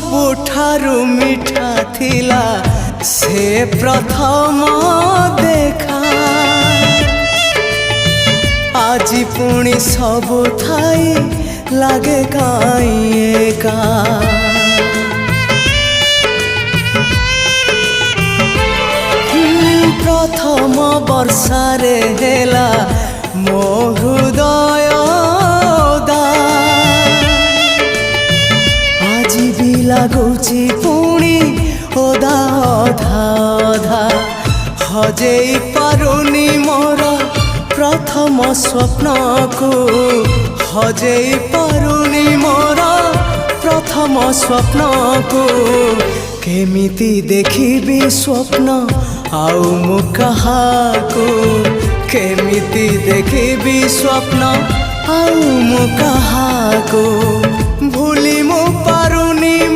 ସବୁଠାରୁ ମିଠା ଥିଲା ସେ ପ୍ରଥମ ଦେଖା। ଆଜି ପୁଣି ସବୁ ଥାଇ ଲାଗେ କାଇଁ ଏକା। ପ୍ରଥମ ବର୍ଷାରେ ହେଲା ମୋ ହୃଦୟ ଓଦା। ଆଜି ବି ଲାଗୁଛି ପୁଣି ଓଦା ଅଧା ଅଧା। ହଜେଇ ପାରୁନି ମୋର ପ୍ରଥମ ସ୍ୱପ୍ନକୁ। ହଜେଇ ପାରୁନି ମୋର ପ୍ରଥମ ସ୍ୱପ୍ନକୁ। କେମିତି ଦେଖିବି ସ୍ୱପ୍ନ ଆଉ ମୁଁ କାହାକୁ। କେମିତି ଦେଖିବି ସ୍ୱପ୍ନ ଆଉ ମୁଁ କାହାକୁ।